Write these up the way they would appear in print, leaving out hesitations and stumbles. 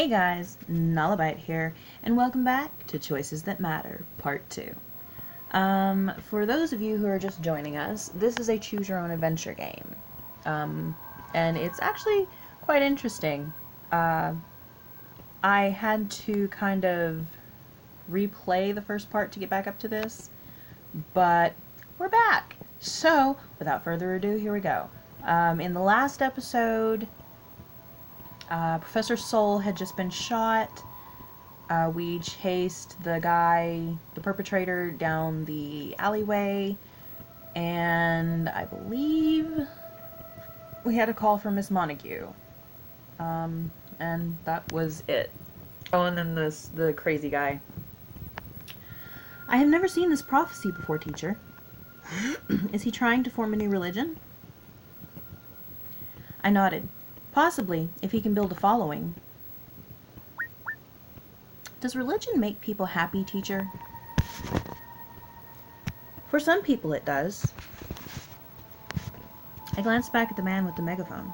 Hey guys, Nalabyte here, and welcome back to Choices That Matter, Part 2. For those of you who are just joining us, this is a choose-your-own-adventure game. And it's actually quite interesting. I had to kind of replay the first part to get back up to this, but we're back! So, without further ado, here we go. In the last episode, Professor Soul had just been shot. We chased the perpetrator, down the alleyway, and I believe we had a call from Miss Montague. And that was it. Oh, and then the crazy guy. I have never seen this prophecy before, teacher. Is he trying to form a new religion? I nodded. Possibly, if he can build a following. Does religion make people happy, teacher? For some people it does. I glanced back at the man with the megaphone.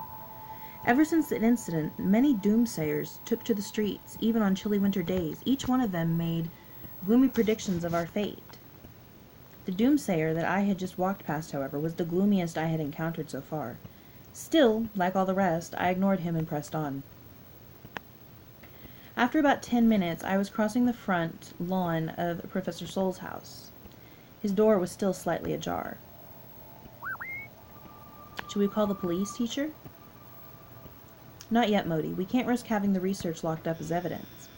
Ever since that incident, many doomsayers took to the streets, even on chilly winter days. Each one of them made gloomy predictions of our fate. The doomsayer that I had just walked past, however, was the gloomiest I had encountered so far. Still, like all the rest, I ignored him and pressed on. After about 10 minutes, I was crossing the front lawn of Professor Soul's house. His door was still slightly ajar. Should we call the police, teacher? Not yet, Modi. We can't risk having the research locked up as evidence.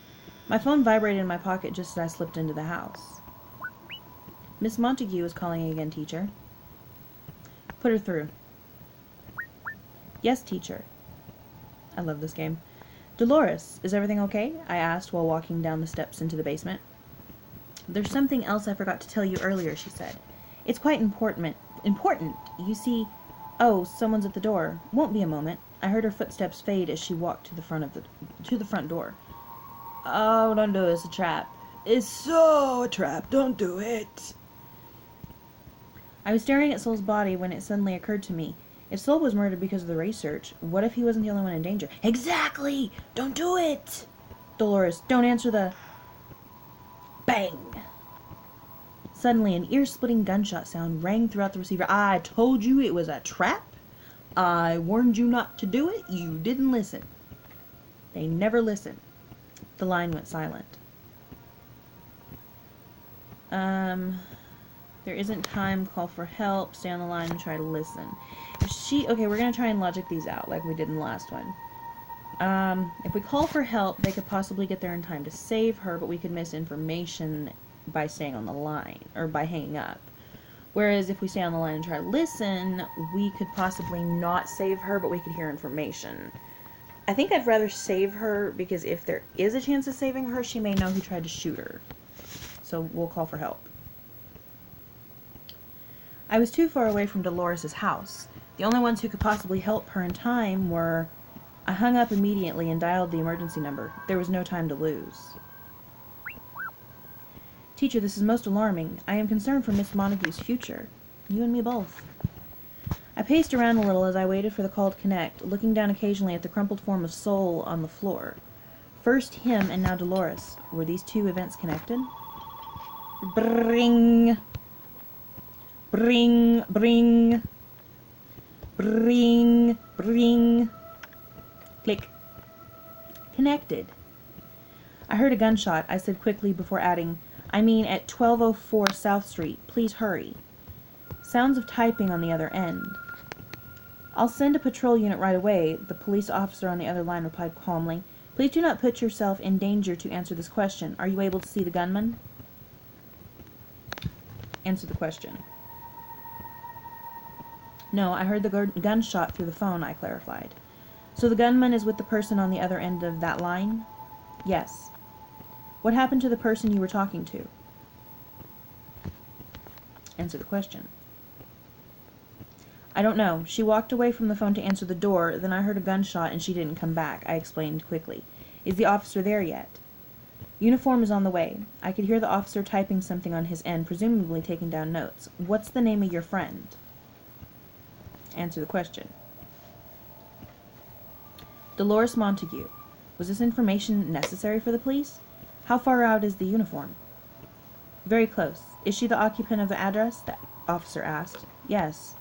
My phone vibrated in my pocket just as I slipped into the house. Miss Montague is calling again, teacher. Put her through. Yes, teacher. I love this game. Dolores, is everything okay? I asked while walking down the steps into the basement. There's something else I forgot to tell you earlier, she said. It's quite important. You see... Oh, someone's at the door. Won't be a moment. I heard her footsteps fade as she walked to the front door. Oh, don't do it. It's a trap. It's so a trap. Don't do it. I was staring at Soul's body when it suddenly occurred to me. If Soul was murdered because of the research, what if he wasn't the only one in danger? Exactly! Don't do it! Dolores, don't answer the... Bang! Suddenly, an ear-splitting gunshot sound rang throughout the receiver. I told you it was a trap. I warned you not to do it. You didn't listen. They never listen. The line went silent. There isn't time. Call for help. Stay on the line and try to listen. Okay, we're going to try and logic these out like we did in the last one. If we call for help, they could possibly get there in time to save her, but we could miss information by staying on the line, or by hanging up. Whereas if we stay on the line and try to listen, we could possibly not save her, but we could hear information. I think I'd rather save her, because if there is a chance of saving her, she may know who tried to shoot her. So we'll call for help. I was too far away from Dolores' house. The only ones who could possibly help her in time were... I hung up immediately and dialed the emergency number. There was no time to lose. Teacher, this is most alarming. I am concerned for Miss Montague's future. You and me both. I paced around a little as I waited for the call to connect, looking down occasionally at the crumpled form of Soul on the floor. First him and now Dolores. Were these two events connected? Bring... Bring, bring, bring, bring. Click. Connected. I heard a gunshot. I said quickly before adding, I mean at 1204 South Street. Please hurry. Sounds of typing on the other end. I'll send a patrol unit right away, the police officer on the other line replied calmly. Please do not put yourself in danger to answer this question. Are you able to see the gunman? Answer the question. No, I heard the gunshot through the phone, I clarified. So the gunman is with the person on the other end of that line? Yes. What happened to the person you were talking to? Answer the question. I don't know. She walked away from the phone to answer the door, then I heard a gunshot and she didn't come back, I explained quickly. Is the officer there yet? Uniform is on the way. I could hear the officer typing something on his end, presumably taking down notes. What's the name of your friend? Answer the question. Dolores Montague. Was this information necessary for the police? How far out is the uniform? Very close. Is she the occupant of the address? The officer asked. Yes.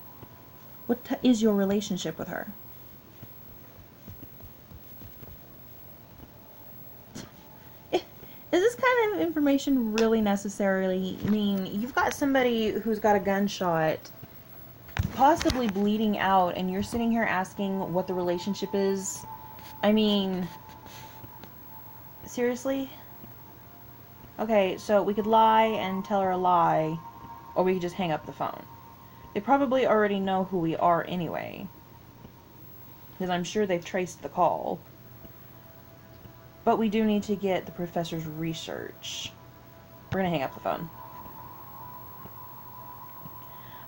What is your relationship with her? Is this kind of information really necessarily? I mean, you've got somebody who's got a gunshot, possibly bleeding out, and you're sitting here asking what the relationship is. I mean, seriously? Okay, so we could lie and tell her a lie, or we could just hang up the phone. They probably already know who we are anyway, because I'm sure they've traced the call. But we do need to get the professor's research. We're going to hang up the phone.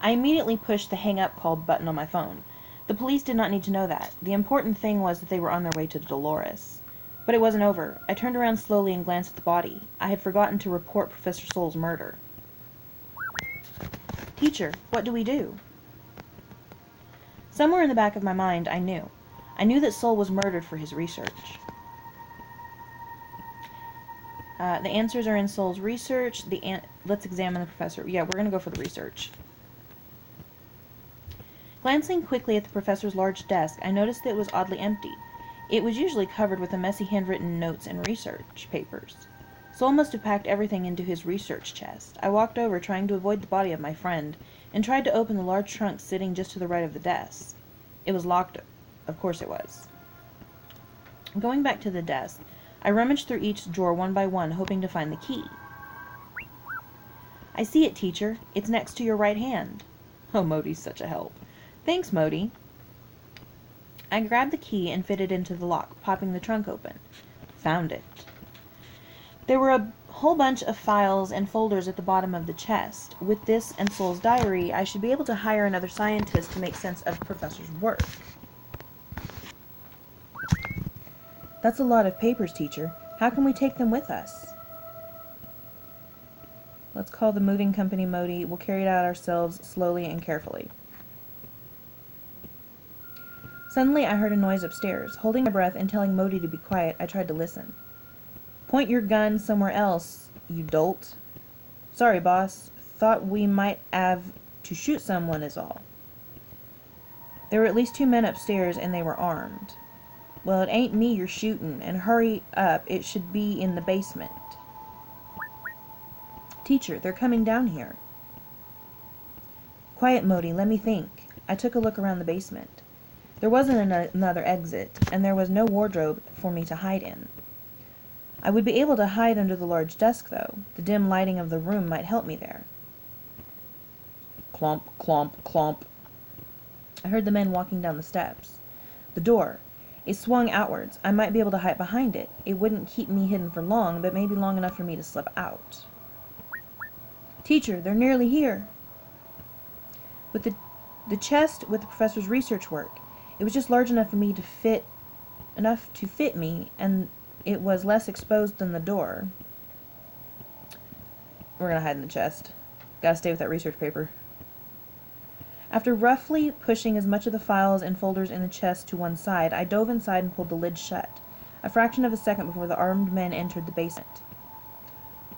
I immediately pushed the hang up call button on my phone. The police did not need to know that. The important thing was that they were on their way to Dolores. But it wasn't over. I turned around slowly and glanced at the body. I had forgotten to report Professor Soul's murder. Teacher, what do we do? Somewhere in the back of my mind, I knew. I knew that Soul was murdered for his research. The answers are in Soul's research. Let's examine the professor. Yeah, we're going to go for the research. Glancing quickly at the professor's large desk, I noticed that it was oddly empty. It was usually covered with the messy handwritten notes and research papers. Soul must have packed everything into his research chest. I walked over, trying to avoid the body of my friend, and tried to open the large trunk sitting just to the right of the desk. It was locked. Of course it was. Going back to the desk, I rummaged through each drawer one by one, hoping to find the key. I see it, teacher. It's next to your right hand. Oh, Modi's such a help. Thanks, Modi. I grabbed the key and fitted it into the lock, popping the trunk open. Found it. There were a whole bunch of files and folders at the bottom of the chest. With this and Soul's diary, I should be able to hire another scientist to make sense of the professor's work. That's a lot of papers, teacher. How can we take them with us? Let's call the moving company, Modi. We'll carry it out ourselves, slowly and carefully. Suddenly, I heard a noise upstairs. Holding my breath and telling Modi to be quiet, I tried to listen. Point your gun somewhere else, you dolt. Sorry, boss. Thought we might have to shoot someone is all. There were at least 2 men upstairs, and they were armed. Well, it ain't me you're shooting, and hurry up, it should be in the basement. Teacher, they're coming down here. Quiet, Modi, let me think. I took a look around the basement. There wasn't another exit, and there was no wardrobe for me to hide in. I would be able to hide under the large desk, though. The dim lighting of the room might help me there. Clomp, clomp, clomp. I heard the men walking down the steps. The door. It swung outwards. I might be able to hide behind it. It wouldn't keep me hidden for long, but maybe long enough for me to slip out. Teacher, they're nearly here. With the chest with the professor's research work. It was just large enough for me to fit me, and it was less exposed than the door. We're gonna hide in the chest. Gotta stay with that research paper. After roughly pushing as much of the files and folders in the chest to one side, I dove inside and pulled the lid shut, a fraction of a second before the armed men entered the basement.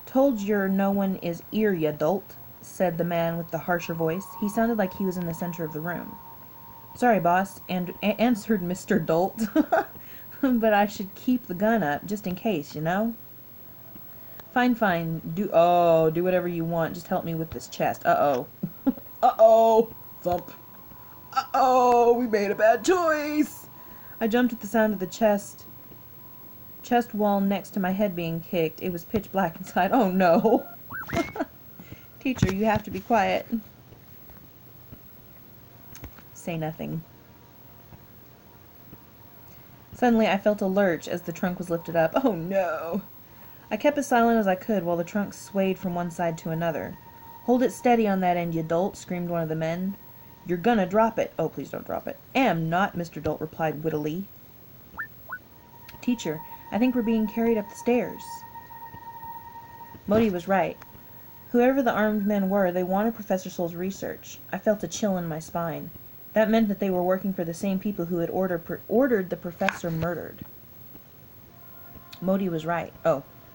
Told yer no one is 'ere, ya dolt, said the man with the harsher voice. He sounded like he was in the center of the room. Sorry, boss, answered Mr. Dolt. But I should keep the gun up, just in case, you know? Fine, fine. Do whatever you want. Just help me with this chest. Uh-oh. Uh-oh. Thump. Uh-oh, we made a bad choice. I jumped at the sound of the chest wall next to my head being kicked. It was pitch black inside. Oh, no. Teacher, you have to be quiet. Say nothing. Suddenly, I felt a lurch as the trunk was lifted up. Oh, no. I kept as silent as I could while the trunk swayed from one side to another. Hold it steady on that end, you dolt, screamed one of the men. You're gonna drop it. Oh, please don't drop it. Am not, Mr. Dolt replied wittily. Teacher, I think we're being carried up the stairs. Modi was right. Whoever the armed men were, they wanted Professor Soul's research. I felt a chill in my spine. That meant that they were working for the same people who had ordered the professor murdered. Modi was right.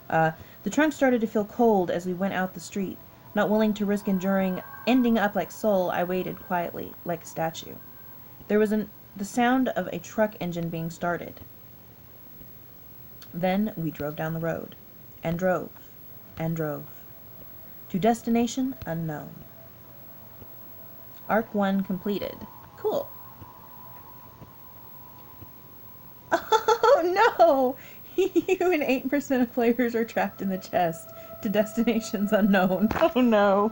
The trunk started to feel cold as we went out the street. Not willing to risk ending up like Soul, I waited quietly, like a statue. There was the sound of a truck engine being started. Then we drove down the road, and drove, and drove, to destination unknown. Arc 1 completed. Cool. Oh no! You and 8% of players are trapped in the chest, to destinations unknown. Oh no.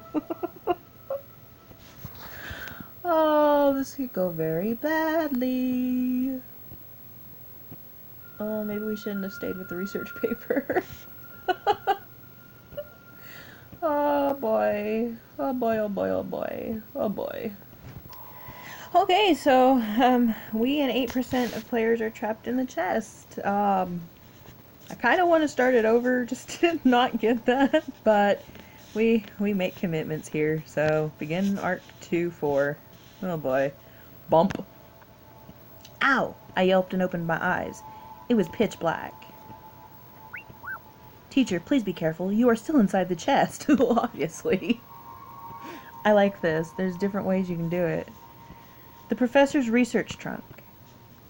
Oh, this could go very badly. Oh, maybe we shouldn't have stayed with the research paper. Oh boy. Oh boy, oh boy, oh boy. Oh boy. Okay, so, we and 8% of players are trapped in the chest. I kind of want to start it over just to not get that, but we make commitments here, so begin Arc 2-4. Oh boy. Bump. Ow! I yelped and opened my eyes. It was pitch black. Teacher, please be careful. You are still inside the chest. Obviously. I like this. There's different ways you can do it. The professor's research trunk.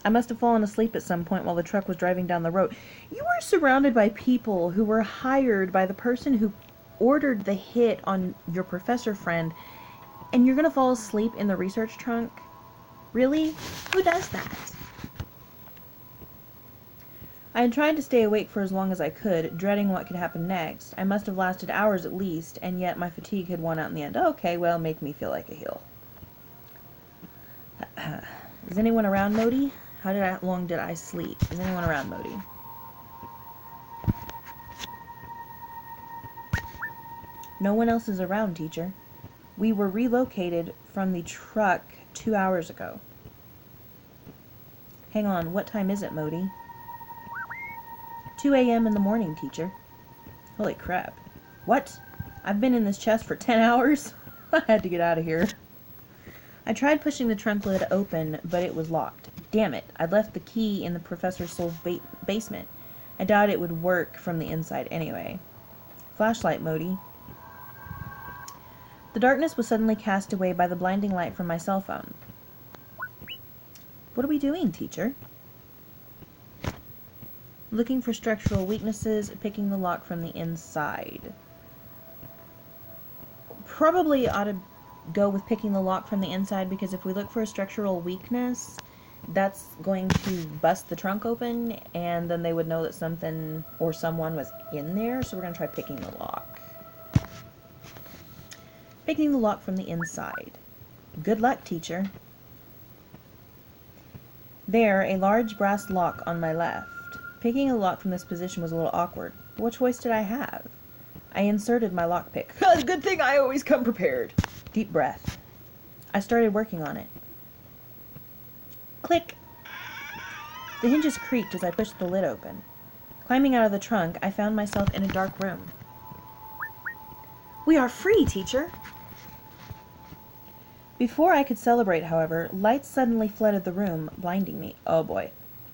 I must have fallen asleep at some point while the truck was driving down the road. You were surrounded by people who were hired by the person who ordered the hit on your professor friend, and you're gonna fall asleep in the research trunk? Really? Who does that? I had tried to stay awake for as long as I could, dreading what could happen next. I must have lasted hours at least, and yet my fatigue had won out in the end. Okay, well, make me feel like a heel. Is anyone around, Modi? How long did I sleep? Is anyone around, Modi? No one else is around, teacher. We were relocated from the truck 2 hours ago. Hang on, what time is it, Modi? 2 a.m. in the morning, teacher. Holy crap. What? I've been in this chest for 10 hours? I had to get out of here. I tried pushing the trunk lid open, but it was locked. Damn it, I'd left the key in the Professor Soul's basement. I doubt it would work from the inside anyway. Flashlight, Modi. The darkness was suddenly cast away by the blinding light from my cell phone. What are we doing, teacher? Looking for structural weaknesses, picking the lock from the inside. Probably ought to go with picking the lock from the inside, because if we look for a structural weakness, that's going to bust the trunk open, and then they would know that something or someone was in there, so we're going to try picking the lock. Picking the lock from the inside. Good luck, teacher. There, a large brass lock on my left. Picking a lock from this position was a little awkward. What choice did I have? I inserted my lockpick. Good thing I always come prepared. Deep breath. I started working on it. Click! The hinges creaked as I pushed the lid open. Climbing out of the trunk, I found myself in a dark room. We are free, teacher! Before I could celebrate, however, lights suddenly flooded the room, blinding me. Oh boy.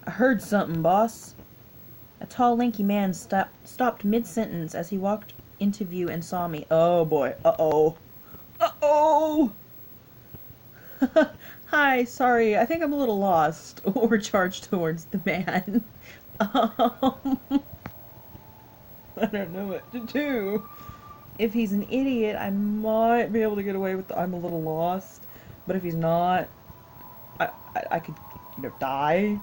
I heard something, boss. A tall, lanky man stopped mid-sentence as he walked into view and saw me. Oh boy. Uh-oh. Uh-oh! Hi, sorry, I think I'm a little lost. Or charged towards the man. I don't know what to do. If he's an idiot, I might be able to get away with the I'm a little lost. But if he's not, I could, die.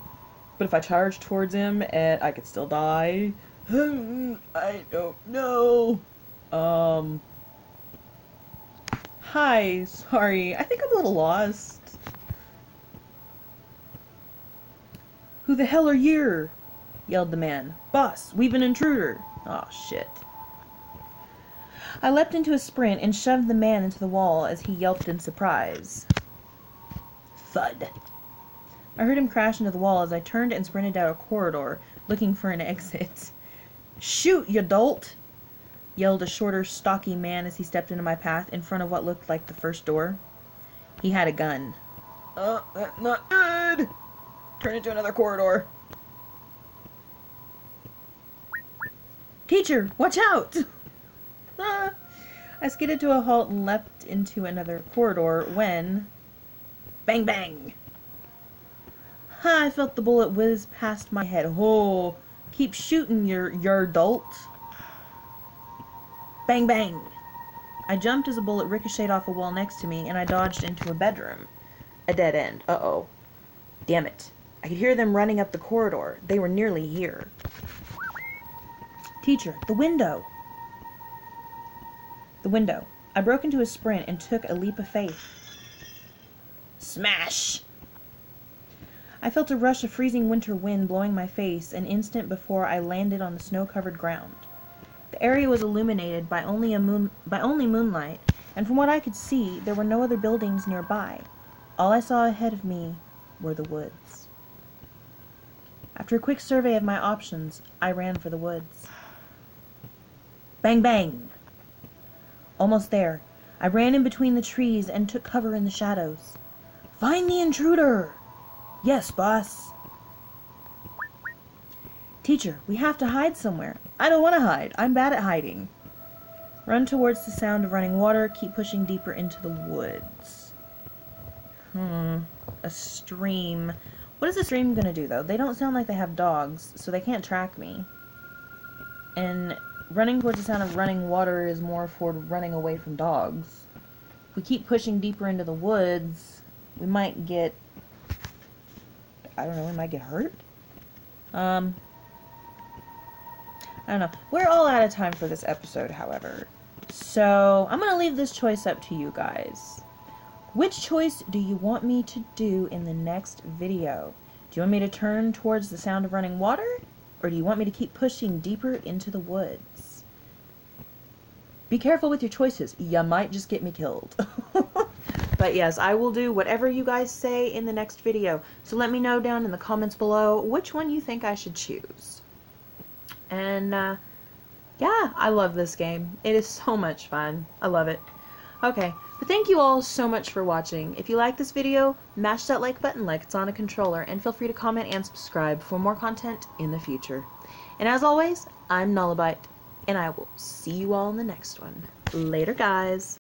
But if I charge towards him, I could still die. I don't know. Hi, sorry, I think I'm a little lost. Who the hell are you? Yelled the man. Boss, we've an intruder. Aw, shit. I leapt into a sprint and shoved the man into the wall as he yelped in surprise. Thud. I heard him crash into the wall as I turned and sprinted down a corridor, looking for an exit. Shoot, you dolt! Yelled a shorter, stocky man as he stepped into my path in front of what looked like the first door. He had a gun. That's not good! Turn into another corridor. Teacher, watch out! Ah. I skidded to a halt and leapt into another corridor when... Bang, bang! Ha, I felt the bullet whiz past my head. Oh, keep shooting, your dolt. Bang, bang! I jumped as a bullet ricocheted off a wall next to me, and I dodged into a bedroom. A dead end. Uh-oh. Damn it. I could hear them running up the corridor. They were nearly here. Teacher, the window! The window. I broke into a sprint and took a leap of faith. Smash! I felt a rush of freezing winter wind blowing my face an instant before I landed on the snow-covered ground. The area was illuminated by only moonlight, and from what I could see, there were no other buildings nearby. All I saw ahead of me were the woods. After a quick survey of my options, I ran for the woods. Bang, bang! Almost there. I ran in between the trees and took cover in the shadows. Find the intruder! Yes, boss. Teacher, we have to hide somewhere. I don't want to hide. I'm bad at hiding. Run towards the sound of running water. Keep pushing deeper into the woods. A stream. What is a stream going to do, though? They don't sound like they have dogs, so they can't track me. And running towards the sound of running water is more for running away from dogs. If we keep pushing deeper into the woods, we might get... I don't know, we might get hurt? I don't know. We're all out of time for this episode, however. So, I'm going to leave this choice up to you guys. Which choice do you want me to do in the next video? Do you want me to turn towards the sound of running water? Or do you want me to keep pushing deeper into the woods? Be careful with your choices. You might just get me killed. But yes, I will do whatever you guys say in the next video. So let me know down in the comments below which one you think I should choose. And yeah, I love this game. It is so much fun. I love it. Okay, but thank you all so much for watching. If you like this video, mash that like button like it's on a controller, and feel free to comment and subscribe for more content in the future. And as always, I'm Nalabyte, and I will see you all in the next one. Later, guys.